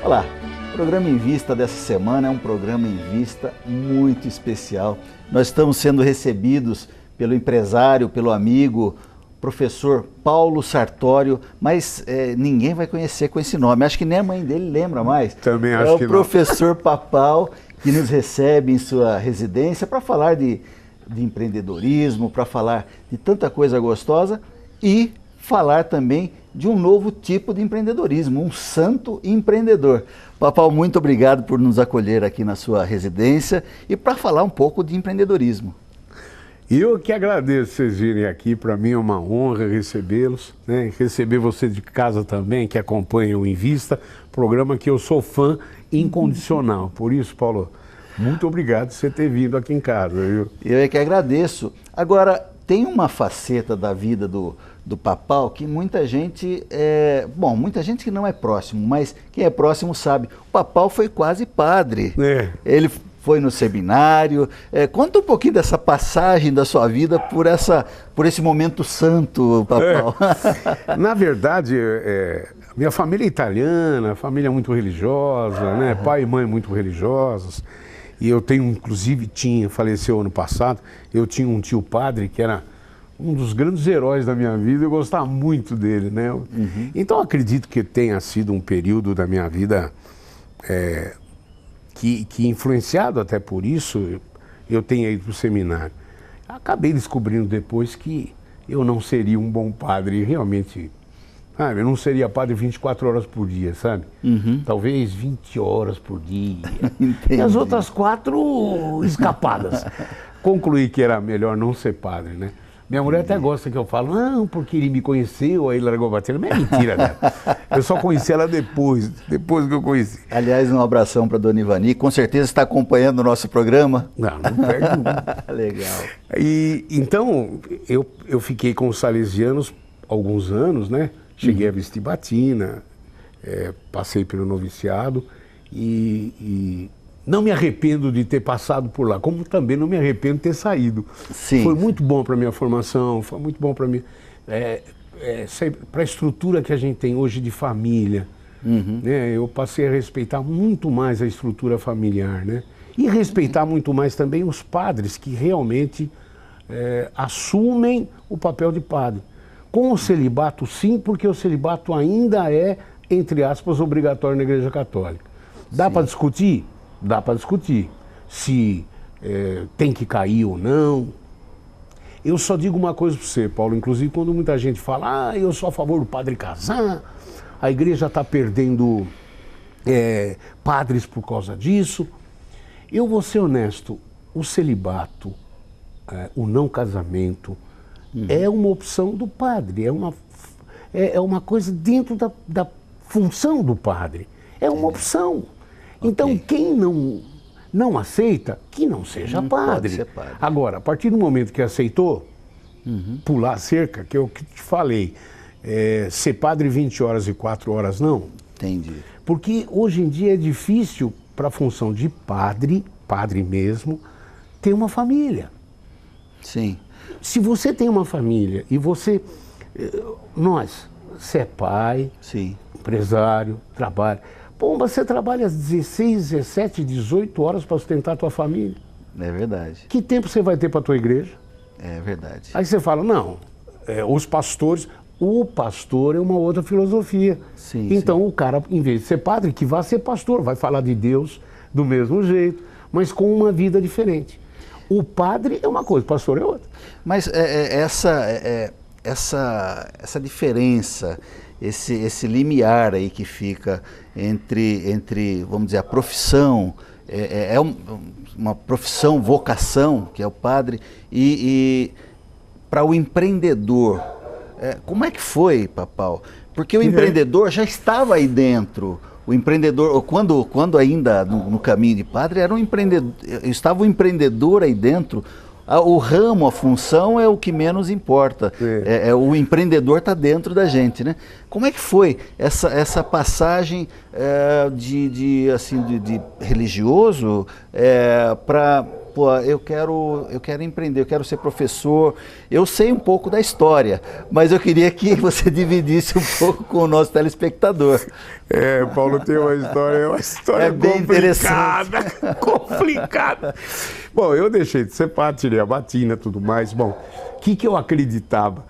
Olá, o programa Em Vista dessa semana é um programa Em Vista muito especial. Nós estamos sendo recebidos pelo empresário, pelo amigo, professor Paulo Sartório, mas ninguém vai conhecer com esse nome. Acho que nem a mãe dele lembra mais. Também acho que não. É o professor Papal que nos recebe em sua residência para falar de empreendedorismo, para falar de tanta coisa gostosa e falar também de um novo tipo de empreendedorismo, um santo empreendedor. Papal, muito obrigado por nos acolher aqui na sua residência e para falar um pouco de empreendedorismo. Eu que agradeço vocês virem aqui, para mim é uma honra recebê-los, né? Receber você de casa também, que acompanha o Em Vista, programa que eu sou fã incondicional. Por isso, Paulo, muito obrigado por você ter vindo aqui em casa. Viu? Eu é que agradeço. Agora, tem uma faceta da vida do Papal que muita gente, muita gente que não é próximo, mas quem é próximo sabe. O Papal foi quase padre. Ele foi no seminário. Conta um pouquinho dessa passagem da sua vida por esse momento santo, Papal. Na verdade, minha família é italiana, família muito religiosa, né? Pai e mãe muito religiosos. E eu tenho, inclusive, faleceu ano passado, eu tinha um tio padre que era um dos grandes heróis da minha vida, eu gostava muito dele, né? Uhum. Então acredito que tenha sido um período da minha vida que influenciado até por isso, eu tenha ido para o seminário. Acabei descobrindo depois que eu não seria um bom padre, realmente, sabe? Eu não seria padre 24 horas por dia, sabe? Uhum. Talvez 20 horas por dia. E as outras 4 escapadas. Concluí que era melhor não ser padre, né? Minha mulher até gosta que eu falo, não, porque ele me conheceu, aí largou a bateria. Mas é mentira, né? Eu só conheci ela depois que eu conheci. Aliás, um abração para a dona Ivani, com certeza está acompanhando o nosso programa. Não perde um. Legal. E então, eu fiquei com os salesianos alguns anos, né? Cheguei a vestir batina, passei pelo noviciado e não me arrependo de ter passado por lá, como também não me arrependo de ter saído. Sim. Foi muito bom para a minha formação, foi muito bom para a estrutura que a gente tem hoje de família. Uhum. Né? Eu passei a respeitar muito mais a estrutura familiar, né? E respeitar muito mais também os padres que realmente assumem o papel de padre. Com o celibato, sim, porque o celibato ainda é, entre aspas, obrigatório na Igreja Católica. Dá para discutir? Dá para discutir. Se tem que cair ou não. Eu só digo uma coisa para você, Paulo, inclusive quando muita gente fala, eu sou a favor do padre casar, a igreja está perdendo padres por causa disso. Eu vou ser honesto, o celibato, o não casamento, é uma opção do padre, é uma coisa dentro da função do padre, é uma opção. Então quem não aceita, que não seja padre. Pode ser padre. Agora, a partir do momento que aceitou, pular a cerca, que é o que te falei, ser padre 20 horas e 4 horas não. Entendi. Porque hoje em dia é difícil para a função de padre mesmo, ter uma família. Sim. Se você tem uma família e você é pai, sim, empresário, trabalha. Bom, você trabalha às 16, 17, 18 horas para sustentar a tua família. É verdade. Que tempo você vai ter para a tua igreja? É verdade. Aí você fala, não, os pastores, o pastor é uma outra filosofia. Sim, então sim. O cara, em vez de ser padre, que vá ser pastor, vai falar de Deus do mesmo jeito, mas com uma vida diferente. O padre é uma coisa, o pastor é outra. Mas essa diferença, esse limiar aí que fica entre vamos dizer, a profissão, uma profissão, vocação, que é o padre, e para o empreendedor, como é que foi, Papal? Porque o empreendedor já estava aí dentro. O empreendedor, quando ainda no caminho de padre, era um empreendedor, estava o empreendedor aí dentro. O ramo, a função é o que menos importa. O empreendedor está dentro da gente, né? Como é que foi essa passagem de religioso para... Pô, eu quero empreender, eu quero ser professor. Eu sei um pouco da história, mas eu queria que você dividisse um pouco com o nosso telespectador. Paulo tem uma história bem complicada, complicada. Bom, eu deixei de ser padre, tirei a batina e tudo mais. Bom, o que eu acreditava?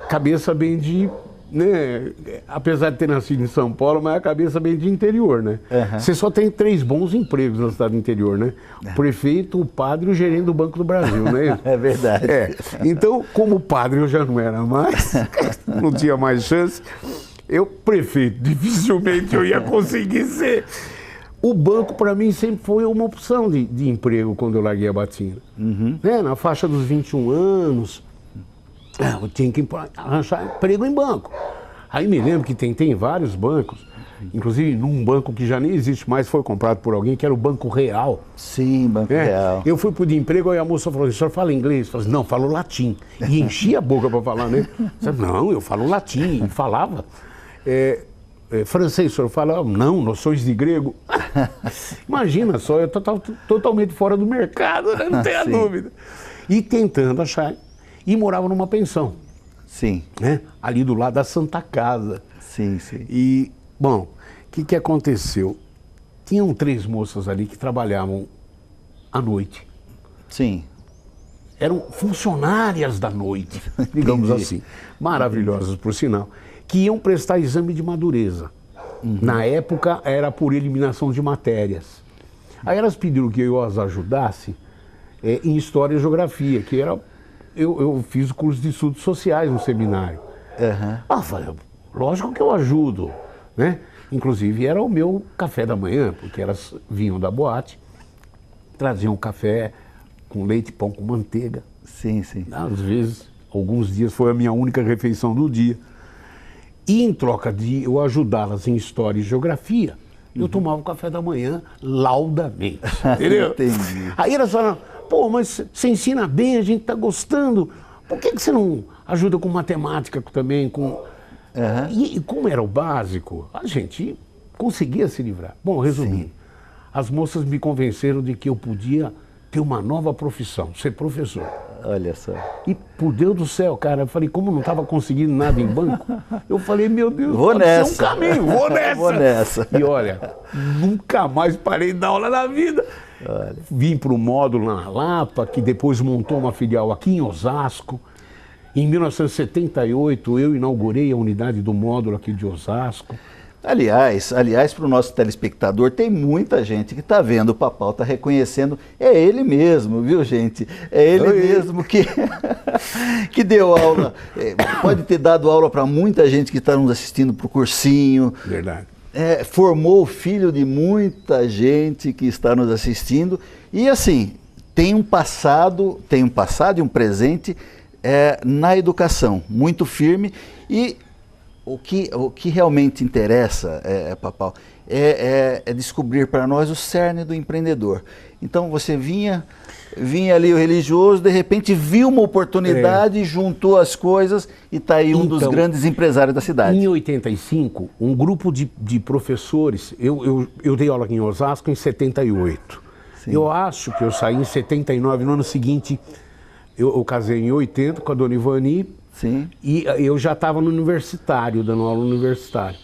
Cabeça bem de... Né? Apesar de ter nascido em São Paulo, mas a cabeça bem de interior, né? Você só tem 3 bons empregos na cidade do interior, né? O prefeito, o padre e o gerente do Banco do Brasil, né? É verdade. Então, como padre eu já não era mais, não tinha mais chance. Prefeito, dificilmente eu ia conseguir ser. O banco, para mim, sempre foi uma opção de emprego quando eu larguei a batina. Né? Na faixa dos 21 anos... eu tinha que arranjar emprego em banco. Aí me lembro que tem vários bancos, inclusive num banco que já nem existe mais, foi comprado por alguém, que era o Banco Real. Sim, Banco Real. Eu fui pedir emprego, aí a moça falou, o senhor fala inglês? Eu falei, não, falo latim. E enchia a boca para falar, né? Eu falei, não, eu falo latim, e falava. Francês, o senhor fala, não, noções de grego. Imagina só, eu estava totalmente fora do mercado, né? Não tenha dúvida. E tentando achar... E morava numa pensão. Sim. Né? Ali do lado da Santa Casa. Sim, sim. E, bom, o que aconteceu? Tinham 3 moças ali que trabalhavam à noite. Sim. Eram funcionárias da noite, digamos assim. Maravilhosas, por sinal. Que iam prestar exame de madureza. Na época, era por eliminação de matérias. Aí elas pediram que eu as ajudasse em História e Geografia, que era... Eu fiz o curso de estudos sociais no seminário. Falei, lógico que eu ajudo, né? Inclusive era o meu café da manhã, porque elas vinham da boate, traziam café com leite e pão com manteiga. Sim, sim. Às vezes, alguns dias foi a minha única refeição do dia. E em troca de eu ajudá-las em História e Geografia, eu tomava o café da manhã laudamente. Entendeu? Entendi. Aí elas falaram, pô, mas você ensina bem, a gente está gostando. Por que você não ajuda com matemática também? E como era o básico, a gente conseguia se livrar. Bom, resumindo, as moças me convenceram de que eu podia ter uma nova profissão, ser professor. Olha só. E por Deus do céu, cara, eu falei, como eu não estava conseguindo nada em banco, eu falei, meu Deus, vou nessa. Um caminho, vou nessa. Vou nessa. E olha, nunca mais parei de dar aula na vida. Olha. Vim para o módulo na Lapa, que depois montou uma filial aqui em Osasco. Em 1978, eu inaugurei a unidade do módulo aqui de Osasco. Aliás, para o nosso telespectador, tem muita gente que está vendo, o Papal está reconhecendo, é ele mesmo, viu, gente? É ele mesmo que deu aula, pode ter dado aula para muita gente que está nos assistindo para o cursinho. Verdade. Formou o filho de muita gente que está nos assistindo e, assim, tem um passado e um presente na educação, muito firme. E o que realmente interessa, Papal, é descobrir para nós o cerne do empreendedor. Então você vinha ali o religioso, de repente viu uma oportunidade, juntou as coisas e está aí um dos grandes empresários da cidade. Em 85, um grupo de professores, eu dei aula aqui em Osasco em 78. Sim. Eu acho que eu saí em 79, no ano seguinte eu casei em 80 com a dona Ivani. Sim. E eu já estava no universitário, dando aula no universitário.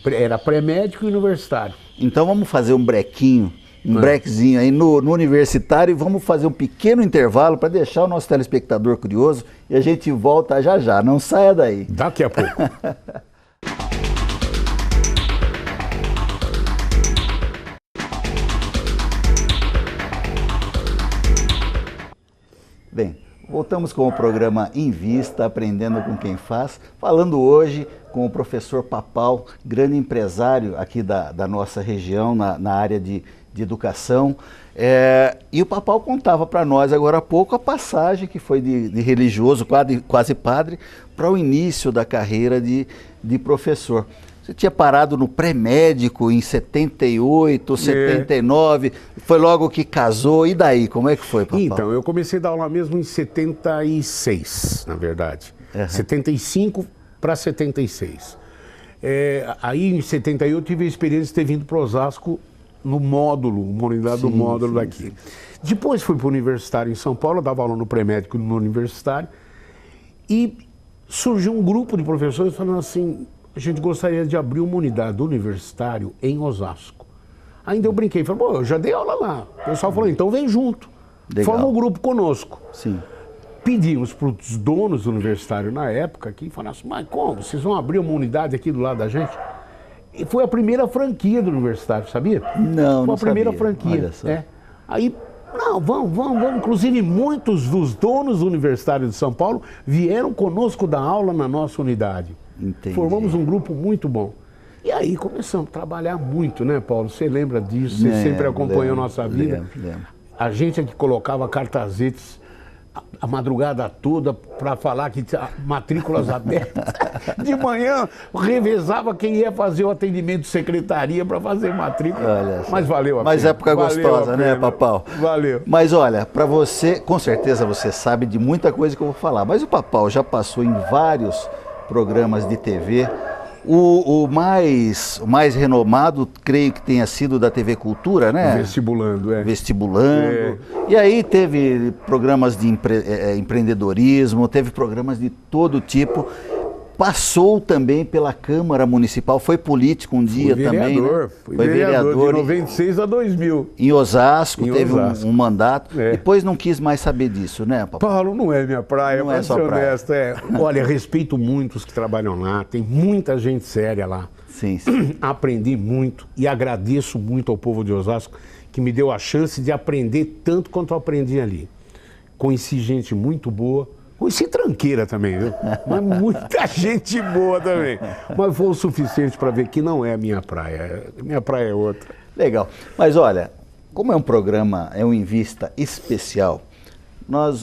Era pré-médico e universitário. Então vamos fazer um brequinho, brequezinho aí no universitário e vamos fazer um pequeno intervalo para deixar o nosso telespectador curioso e a gente volta já já, não saia daí. Daqui a pouco. Bem, voltamos com o programa Em Vista, Aprendendo com Quem Faz, falando hoje com o professor Papal, grande empresário aqui da nossa região, na área de de educação. E o Papal contava para nós agora há pouco a passagem que foi de religioso, quase padre, para o início da carreira de professor. Você tinha parado no pré-médico em 78, 79, foi logo que casou, e daí, como é que foi, Papal? Então, eu comecei a dar aula mesmo em 76, na verdade. 75 para 76. Aí em 78 eu tive a experiência de ter vindo para Osasco no módulo, uma unidade do módulo daqui. Depois fui para o Universitário em São Paulo, eu dava aula no pré-médico no Universitário, e surgiu um grupo de professores falando assim, a gente gostaria de abrir uma unidade do Universitário em Osasco. Ainda eu brinquei, falei, eu já dei aula lá. O pessoal falou, então vem junto, forma um grupo conosco. Sim. Pedimos para os donos do Universitário na época que falassem, mas como? Vocês vão abrir uma unidade aqui do lado da gente? E foi a primeira franquia do Universitário, sabia? Não, foi a primeira sabia. Franquia. Olha só. Aí, não, vamos. Inclusive, muitos dos donos do Universitário de São Paulo vieram conosco dar aula na nossa unidade. Entendi. Formamos um grupo muito bom. E aí começamos a trabalhar muito, né, Paulo? Você lembra disso? Você sempre acompanhou nossa vida. Lembro. A gente é que colocava cartazetes a madrugada toda para falar que tinha matrículas abertas. De manhã, revezava quem ia fazer o atendimento de secretaria para fazer matrícula. Olha só. Mas valeu a Mas pena. época gostosa, né, Papal? Valeu. Mas olha, para você, com certeza você sabe de muita coisa que eu vou falar, mas o Papal já passou em vários programas de TV. O mais renomado, creio que tenha sido da TV Cultura, né? Vestibulando, Vestibulando. E aí teve programas de empreendedorismo, teve programas de todo tipo. Passou também pela Câmara Municipal, foi político um dia também, né? Foi vereador de 96 a 2000. Em Osasco, teve um mandato. Depois não quis mais saber disso, né, Papal? Paulo, não é minha praia, não é sua praia. Olha, respeito muito os que trabalham lá, tem muita gente séria lá. Sim. Aprendi muito e agradeço muito ao povo de Osasco que me deu a chance de aprender tanto quanto eu aprendi ali. Conheci gente muito boa. Conheci tranqueira também, viu? Mas muita gente boa também. Mas foi o suficiente para ver que não é a minha praia. Minha praia é outra. Legal. Mas olha, como é um programa, é um Invista especial,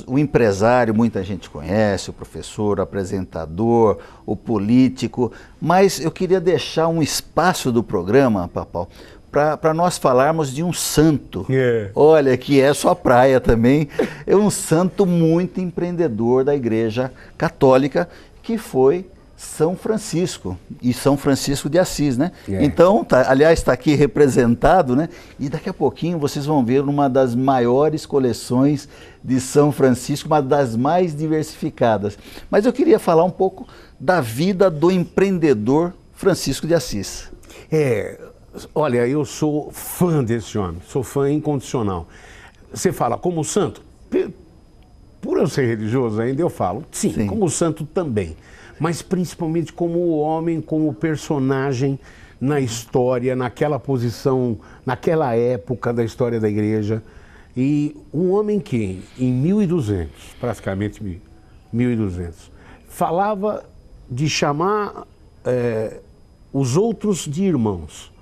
o empresário, muita gente conhece, o professor, o apresentador, o político, mas eu queria deixar um espaço do programa, Papal, para nós falarmos de um santo. Olha, que é sua praia também. É um santo muito empreendedor da Igreja Católica, que foi São Francisco, e São Francisco de Assis, né? Então, aliás, está aqui representado, né? E daqui a pouquinho vocês vão ver uma das maiores coleções de São Francisco, uma das mais diversificadas. Mas eu queria falar um pouco da vida do empreendedor Francisco de Assis. Olha, eu sou fã desse homem, sou fã incondicional. Você fala como santo? Por eu ser religioso ainda, eu falo, sim, como santo também. Mas principalmente como homem, como personagem na história, naquela posição, naquela época da história da igreja. E um homem que, em 1200, praticamente 1200, falava de chamar os outros de irmãos.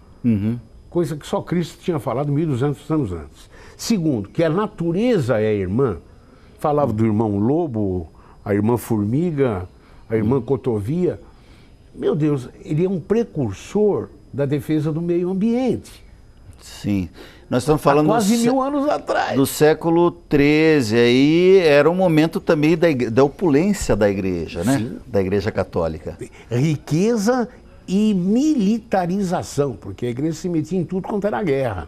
Coisa que só Cristo tinha falado 1200 anos antes. Segundo, que a natureza é irmã. Falava do irmão lobo, a irmã formiga, a irmã cotovia. Meu Deus, ele é um precursor da defesa do meio ambiente. Sim. Nós estamos falando quase 1000 anos atrás. Do século XIII, aí era um momento também da opulência da igreja, né? Sim. Da Igreja Católica. Riqueza e militarização, porque a igreja se metia em tudo quanto era guerra,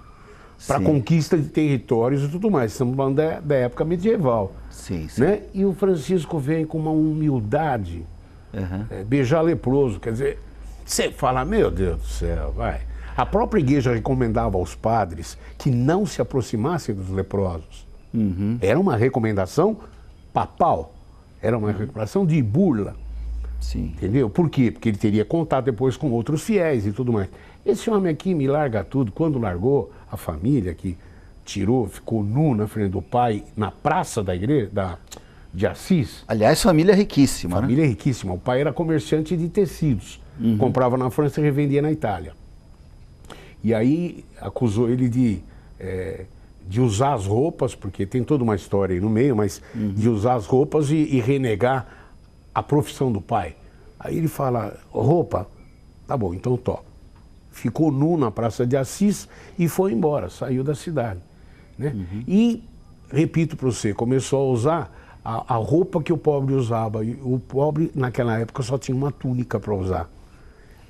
para conquista de territórios e tudo mais. Estamos falando da época medieval. Sim. Né? E o Francisco vem com uma humildade, beijar leproso, quer dizer, você fala, meu Deus do céu, vai. A própria igreja recomendava aos padres que não se aproximassem dos leprosos. Era uma recomendação papal, era uma recomendação de burla. Sim. Entendeu? Por quê? Porque ele teria contato depois com outros fiéis e tudo mais. Esse homem aqui me larga tudo. Quando largou a família que tirou, ficou nu na frente do pai, na praça da igreja, de Assis. Aliás, família riquíssima, família né? riquíssima. O pai era comerciante de tecidos. Comprava na França e revendia na Itália. E aí acusou ele de de usar as roupas, porque tem toda uma história aí no meio, mas de usar as roupas e renegar a profissão do pai. Aí ele fala, roupa, tá bom, então toca. Ficou nu na Praça de Assis e foi embora, saiu da cidade. Né? E, repito para você, começou a usar a roupa que o pobre usava. E o pobre, naquela época, só tinha uma túnica para usar.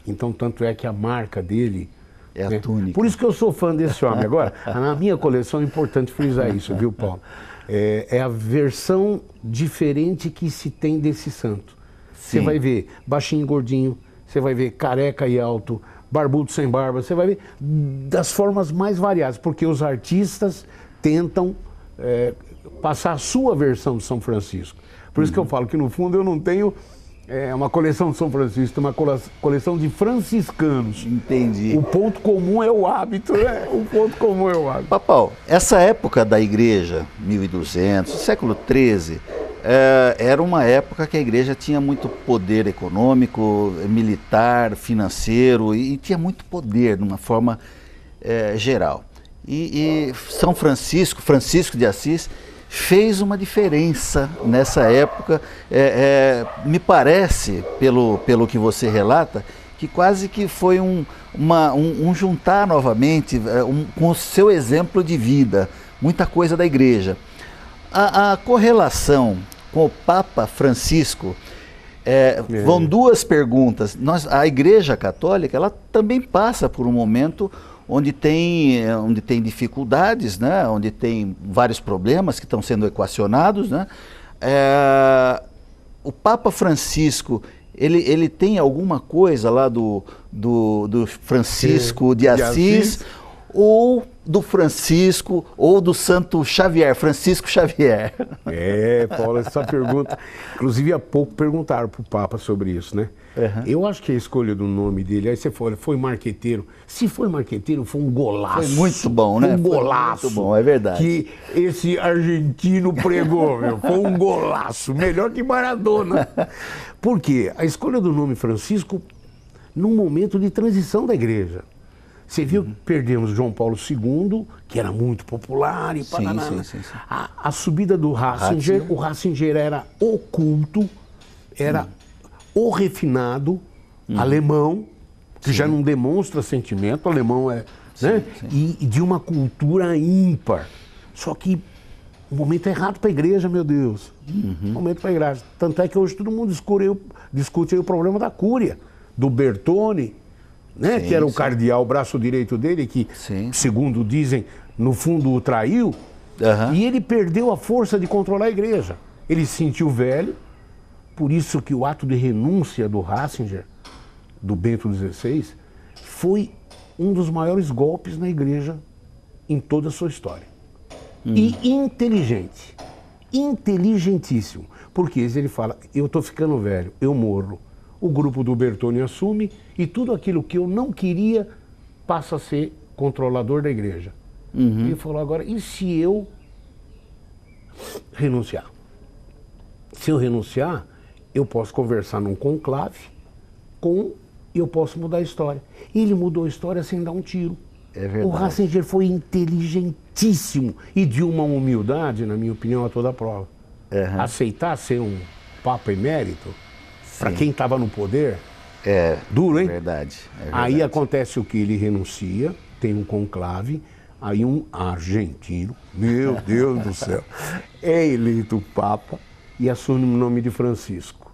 Então, tanto é que a marca dele... É a túnica. Por isso que eu sou fã desse homem. Agora, na minha coleção é importante frisar isso, viu, Paulo? É a versão diferente que se tem desse santo. Você vai ver baixinho e gordinho, você vai ver careca e alto, barbudo sem barba, você vai ver das formas mais variadas, porque os artistas tentam passar a sua versão de São Francisco. Por isso que eu falo que, no fundo, eu não tenho uma coleção de São Francisco, tem uma coleção de franciscanos. Entendi. O ponto comum é o hábito, né? O ponto comum é o hábito. Papal, essa época da igreja, 1200, século XIII, era uma época que a igreja tinha muito poder econômico, militar, financeiro, e tinha muito poder de uma forma geral. E São Francisco, Francisco de Assis, fez uma diferença nessa época. Me parece, pelo que você relata, que quase que foi um juntar novamente com o seu exemplo de vida, muita coisa da igreja. A correlação com o Papa Francisco, vão duas perguntas. A Igreja Católica, ela também passa por um momento onde tem dificuldades, né? Onde tem vários problemas que estão sendo equacionados, né? O Papa Francisco, ele tem alguma coisa lá do Francisco de Assis, ou do Francisco, ou do Santo Xavier, Francisco Xavier? Paulo, essa pergunta. Inclusive, há pouco perguntaram para o Papa sobre isso, né? Eu acho que a escolha do nome dele, aí você fala, foi marqueteiro. Se foi marqueteiro, foi um golaço. Foi muito bom, né? Foi um golaço. Foi muito bom, é verdade. Que esse argentino pregou, meu. Foi um golaço. Melhor que Maradona. Por quê? A escolha do nome Francisco, num momento de transição da igreja. Você viu que perdemos João Paulo II, que era muito popular, e sim. A subida do Ratzinger, o Ratzinger era o culto, era o refinado, alemão, que já não demonstra sentimento, alemão né? E de uma cultura ímpar. Só que o momento é errado para a igreja, meu Deus. O momento para a igreja. Tanto é que hoje todo mundo discute aí o problema da cúria, do Bertone, né? Que era o cardeal, o braço direito dele, que, segundo dizem, no fundo o traiu, e ele perdeu a força de controlar a igreja. Ele se sentiu velho, por isso que o ato de renúncia do Ratzinger, do Bento XVI, foi um dos maiores golpes na igreja em toda a sua história. E inteligente, inteligentíssimo, porque ele fala, eu estou ficando velho, eu morro. O grupo do Bertone assume e tudo aquilo que eu não queria passa a ser controlador da igreja. Ele falou, agora, e se eu renunciar? Se eu renunciar, eu posso conversar num conclave e eu posso mudar a história. Ele mudou a história sem dar um tiro. É verdade. O Ratzinger foi inteligentíssimo e de uma humildade, na minha opinião, a toda prova. Aceitar ser um Papa emérito, para quem estava no poder, duro, hein? É verdade. Aí acontece o que? Ele renuncia, tem um conclave, aí um argentino, meu Deus do céu, é eleito Papa e assume o nome de Francisco.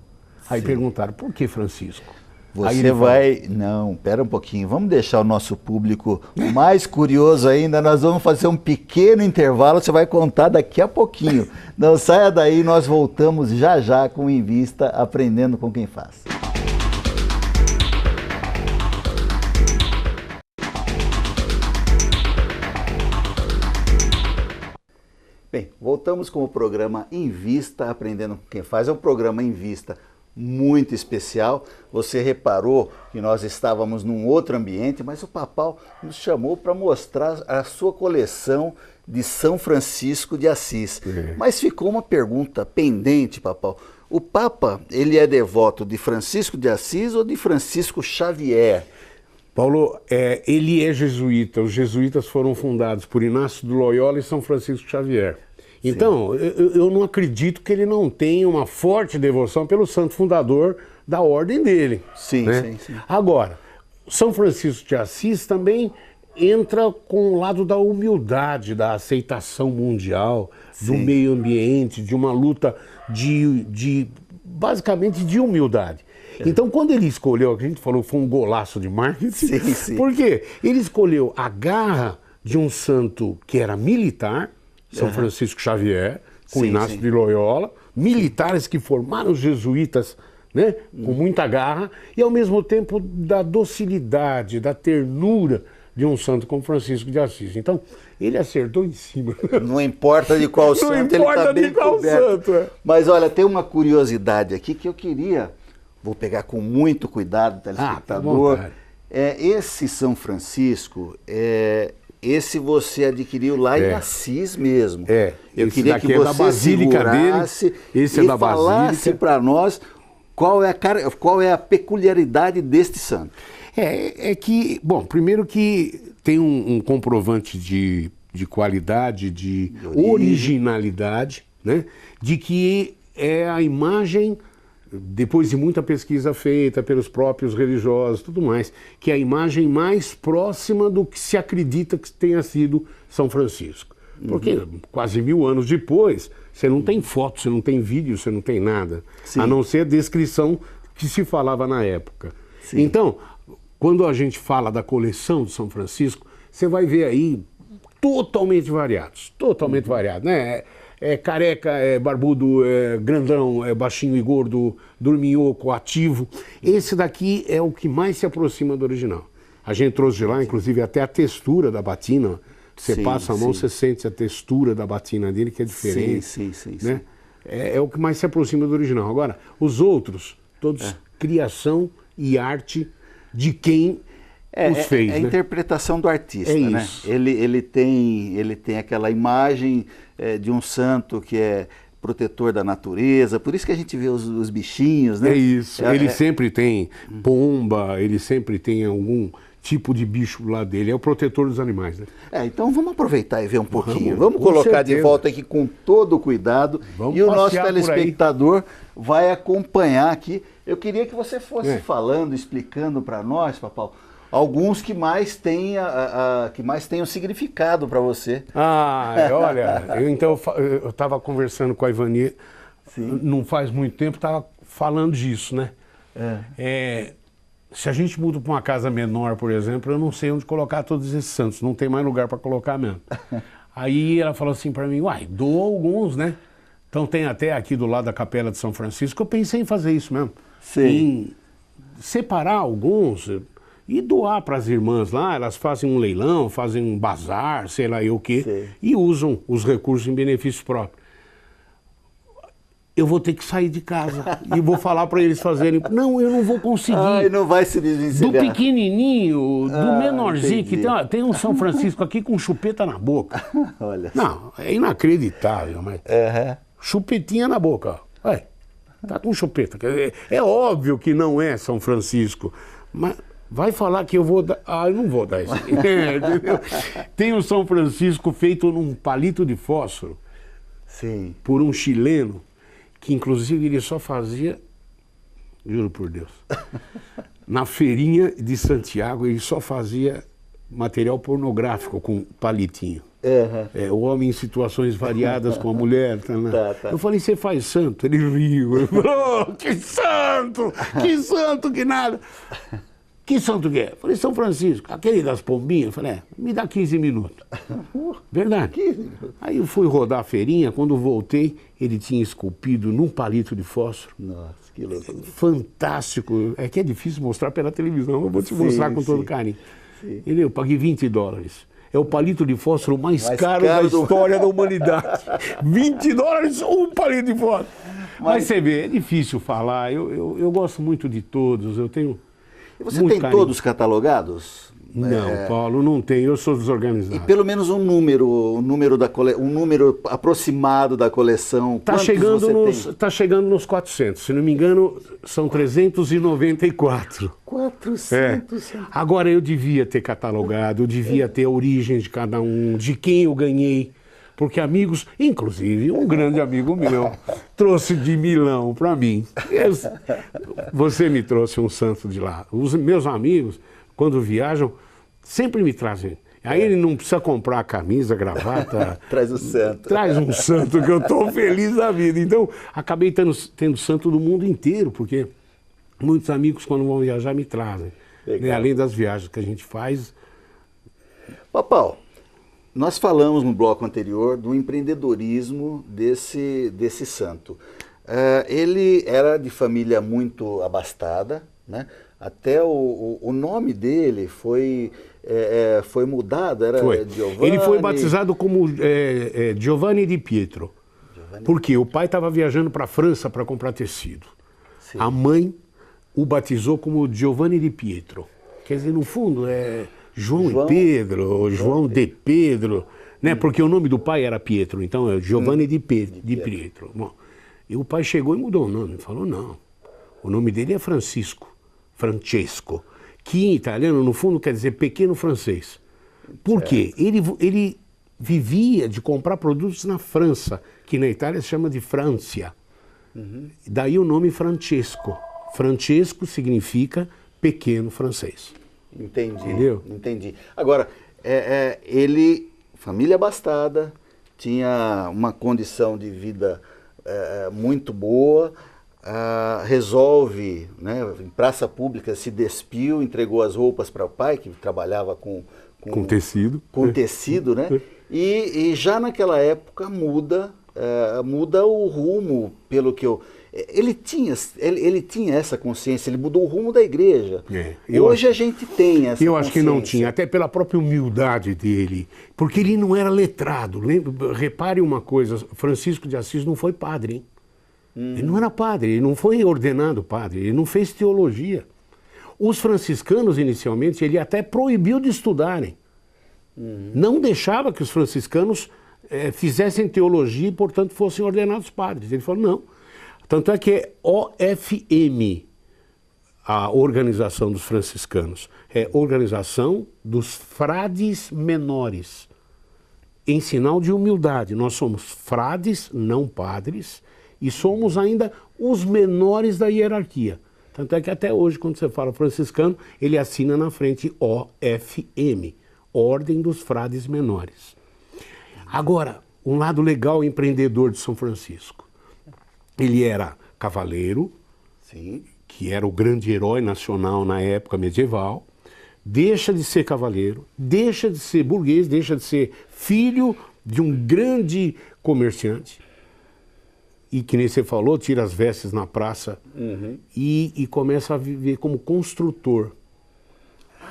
Aí perguntaram, por que Francisco? Você vai... Não, pera um pouquinho. Vamos deixar o nosso público mais curioso ainda. Nós vamos fazer um pequeno intervalo. Você vai contar daqui a pouquinho. Não saia daí, nós voltamos já já com Em Vista, aprendendo com quem faz. Bem, voltamos com o programa Em Vista, aprendendo com quem faz. É um programa Em Vista muito especial. Você reparou que nós estávamos num outro ambiente, mas o Papal nos chamou para mostrar a sua coleção de São Francisco de Assis. Mas ficou uma pergunta pendente, Papal. O Papa, ele é devoto de Francisco de Assis ou de Francisco Xavier? Paulo, ele é jesuíta. Os jesuítas foram fundados por Inácio de Loyola e São Francisco Xavier. Então, eu não acredito que ele não tenha uma forte devoção pelo santo fundador da ordem dele. Sim, né? sim. Agora, São Francisco de Assis também entra com o lado da humildade, da aceitação mundial, do meio ambiente, de uma luta basicamente de humildade. Então, quando ele escolheu, a gente falou que foi um golaço de marketing, por quê? Ele escolheu a garra de um santo que era militar, São Francisco Xavier, com Inácio de Loyola, militares que formaram os jesuítas, né, com muita garra, e ao mesmo tempo da docilidade, da ternura de um santo como Francisco de Assis. Então, ele acertou em cima. Não importa de qual santo, ele está bem coberto. Mas olha, tem uma curiosidade aqui que eu queria, vou pegar com muito cuidado, telespectador. Esse São Francisco, esse você adquiriu lá em Assis mesmo. Eu queria que você segurasse e falasse para nós qual é a peculiaridade deste santo. É que, bom, primeiro que tem um comprovante de qualidade, de originalidade, né? De que é a imagem, depois de muita pesquisa feita pelos próprios religiosos e tudo mais, que é a imagem mais próxima do que se acredita que tenha sido São Francisco. Porque quase 1000 anos depois, você não tem foto, você não tem vídeo, você não tem nada, a não ser a descrição que se falava na época. Então, quando a gente fala da coleção de São Francisco, você vai ver aí totalmente variados, né? É careca, é barbudo, é grandão, é baixinho e gordo, dorminhoco, ativo. Esse daqui é o que mais se aproxima do original. A gente trouxe de lá, inclusive, até a textura da batina. Você passa a mão, você sente a textura da batina dele, que é diferente. Né? É o que mais se aproxima do original. Agora, os outros, todos criação e arte de quem os fez. É a interpretação do artista, né? Ele tem aquela imagem de um santo que é protetor da natureza, por isso que a gente vê os bichinhos, né? É isso, ele sempre tem pomba, ele sempre tem algum tipo de bicho lá dele, é o protetor dos animais, né? Então vamos aproveitar e ver um pouquinho, vamos colocar de volta aqui com todo o cuidado, e o nosso telespectador vai acompanhar aqui. Eu queria que você fosse falando, explicando para nós, Papal, alguns que mais tenham significado para você. Olha, eu estava conversando com a Ivani, não faz muito tempo, estava falando disso, né? Se a gente muda para uma casa menor, por exemplo, eu não sei onde colocar todos esses santos, não tem mais lugar para colocar mesmo. Aí ela falou assim para mim, doa alguns, né? Então tem até aqui do lado da Capela de São Francisco, eu pensei em fazer isso mesmo. Em separar alguns e doar para as irmãs lá, elas fazem um leilão, fazem um bazar, sei lá o quê, e usam os recursos em benefício próprio. Eu vou ter que sair de casa e vou falar para eles fazerem. Não, eu não vou conseguir. Não vai se desvencilhar. Do pequenininho, do menorzinho, que tem um São Francisco aqui com chupeta na boca. Olha. Não, é inacreditável, mas chupetinha na boca, ó. Tá com chupeta. É óbvio que não é São Francisco, mas vai falar que eu vou dar... eu não vou dar isso. Tem o São Francisco feito num palito de fósforo por um chileno, que inclusive ele só fazia, juro por Deus, na feirinha de Santiago ele só fazia material pornográfico com palitinho. O homem em situações variadas com a mulher. Eu falei, você faz santo? Ele riu. Ele falou, que santo! Que santo que nada! Que santo que é? Eu falei, São Francisco, aquele das pombinhas. Eu falei, me dá 15 minutos. Verdade. 15 minutos. Aí eu fui rodar a feirinha, quando voltei, ele tinha esculpido num palito de fósforo. Nossa, que loucura. Fantástico. É que é difícil mostrar pela televisão, eu vou te mostrar com todo carinho. Eu paguei $20. É o palito de fósforo mais caro da história da humanidade. $20 um palito de fósforo. Mas você vê, é difícil falar. Eu gosto muito de todos, eu tenho... E você tem todos catalogados? Não, Paulo, não tem. Eu sou desorganizado. E pelo menos um número aproximado da coleção. Está chegando nos 400. Se não me engano, são 394. 400. Agora, eu devia ter catalogado, eu devia ter a origem de cada um, de quem eu ganhei. Porque amigos, inclusive um grande amigo meu, trouxe de Milão para mim. Você me trouxe um santo de lá. Os meus amigos, quando viajam, sempre me trazem. Aí ele não precisa comprar a camisa, gravata. Traz o santo. Traz um santo que eu estou feliz da vida. Então, acabei tendo santo do mundo inteiro, porque muitos amigos, quando vão viajar, me trazem. Né? Além das viagens que a gente faz. Papal, nós falamos no bloco anterior do empreendedorismo desse santo. Ele era de família muito abastada, né? Até o nome dele foi mudado, era Giovanni. Ele foi batizado como Giovanni di Pietro, porque o pai estava viajando para a França para comprar tecido. Sim. A mãe o batizou como Giovanni di Pietro. Quer dizer, no fundo, é João e Pedro, ou João de Pedro, né? Porque o nome do pai era Pietro, então é Giovanni di Pietro. Bom, e o pai chegou e mudou o nome, falou não, o nome dele é Francesco, que em italiano, no fundo, quer dizer pequeno francês. Por quê? Ele vivia de comprar produtos na França, que na Itália se chama de Francia. Daí o nome Francesco. Francesco significa pequeno francês. Entendi. Entendeu? Entendi. Agora, ele, família abastada, tinha uma condição de vida muito boa, resolve, né, em praça pública, se despiu, entregou as roupas para o pai, que trabalhava com tecido. Com tecido, né? E já naquela época muda o rumo, pelo que eu... Ele tinha essa consciência, ele mudou o rumo da igreja. Hoje a gente tem essa Eu acho que não tinha, até pela própria humildade dele, porque ele não era letrado. Repare uma coisa, Francisco de Assis não foi padre, hein? Ele não era padre, ele não foi ordenado padre, ele não fez teologia. Os franciscanos, inicialmente, ele até proibiu de estudarem. Não deixava que os franciscanos fizessem teologia e, portanto, fossem ordenados padres. Ele falou, não. Tanto é que é OFM, a organização dos franciscanos. É Organização dos Frades Menores. Em sinal de humildade. Nós somos frades, não padres, e somos ainda os menores da hierarquia. Tanto é que até hoje, quando você fala franciscano, ele assina na frente OFM, Ordem dos Frades Menores. Agora, um lado legal empreendedor de São Francisco. Ele era cavaleiro, sim, que era o grande herói nacional na época medieval, deixa de ser cavaleiro, deixa de ser burguês, deixa de ser filho de um grande comerciante, e que nem você falou, tira as vestes na praça e começa a viver como construtor.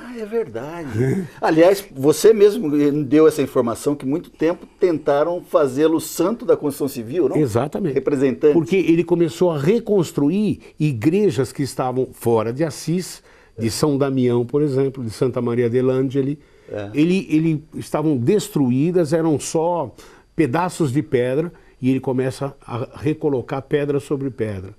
Ah, é verdade. Aliás, você mesmo deu essa informação que muito tempo tentaram fazê-lo santo da Constituição Civil, não? Exatamente. Representante. Porque ele começou a reconstruir igrejas que estavam fora de Assis, de São Damião, por exemplo, de Santa Maria dell'Angeli. Ele estavam destruídas, eram só pedaços de pedra, e ele começa a recolocar pedra sobre pedra.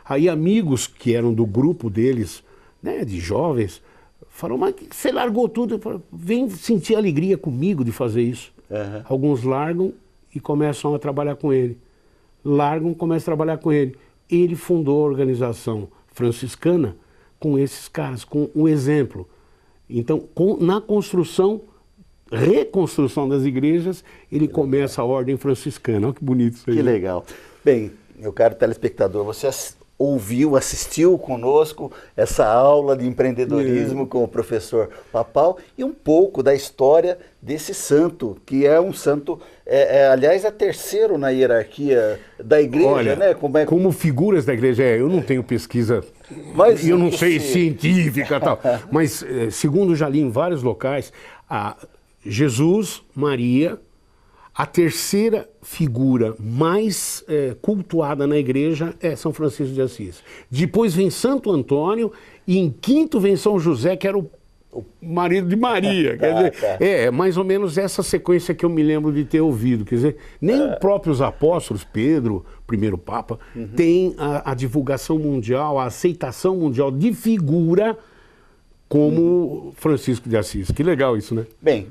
Aí amigos que eram do grupo deles, né, de jovens, falaram, mas você largou tudo? Eu falo, vem sentir alegria comigo de fazer isso. Alguns largam e começam a trabalhar com ele. Largam, começam a trabalhar com ele. Ele fundou a organização franciscana com esses caras, com um exemplo. Então, na reconstrução das igrejas, ele começa a ordem franciscana. Olha que bonito isso aí. Que legal. Bem, meu caro telespectador, você assistiu conosco essa aula de empreendedorismo com o professor Papal e um pouco da história desse santo, que é um santo, aliás, é terceiro na hierarquia da igreja. Olha, né? Como figuras da igreja, eu não tenho pesquisa, mas eu não sei científica e tal, mas segundo já li em vários locais, Jesus, Maria, a terceira figura mais cultuada na igreja é São Francisco de Assis. Depois vem Santo Antônio e em quinto vem São José, que era o marido de Maria. Quer dizer, é mais ou menos essa sequência que eu me lembro de ter ouvido. Quer dizer, nem os próprios apóstolos, Pedro, primeiro Papa, tem a divulgação mundial, a aceitação mundial de figura como Francisco de Assis. Que legal isso, né? Bem,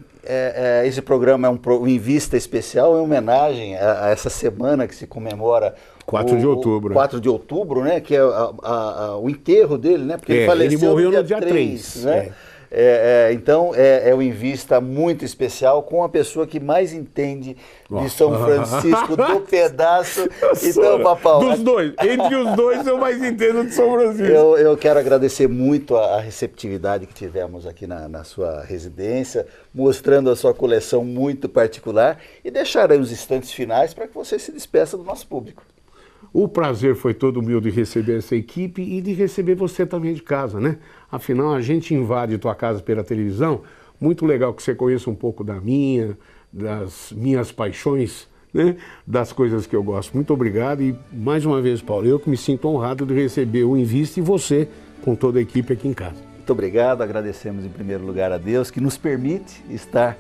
esse programa é um Invista especial em homenagem a essa semana que se comemora 4 de outubro. 4 de outubro, né? Que é o enterro dele, né? Porque ele faleceu ele morreu no no dia 3, né? Então, o Invista muito especial com a pessoa que mais entende de São Francisco do pedaço. Então, Papal... Dos dois. Entre os dois, eu mais entendo de São Francisco. Eu quero agradecer muito a receptividade que tivemos aqui na sua residência, mostrando a sua coleção muito particular, e deixar aí os instantes finais para que você se despeça do nosso público. O prazer foi todo meu de receber essa equipe e de receber você também de casa, né? Afinal, a gente invade tua casa pela televisão. Muito legal que você conheça um pouco das minhas paixões, né? Das coisas que eu gosto. Muito obrigado e, mais uma vez, Paulo, eu que me sinto honrado de receber o Invista e você com toda a equipe aqui em casa. Muito obrigado, agradecemos em primeiro lugar a Deus que nos permite estar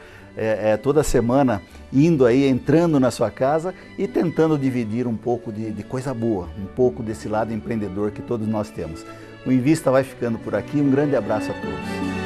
toda semana entrando na sua casa e tentando dividir um pouco de coisa boa, um pouco desse lado empreendedor que todos nós temos. O Invista vai ficando por aqui, um grande abraço a todos.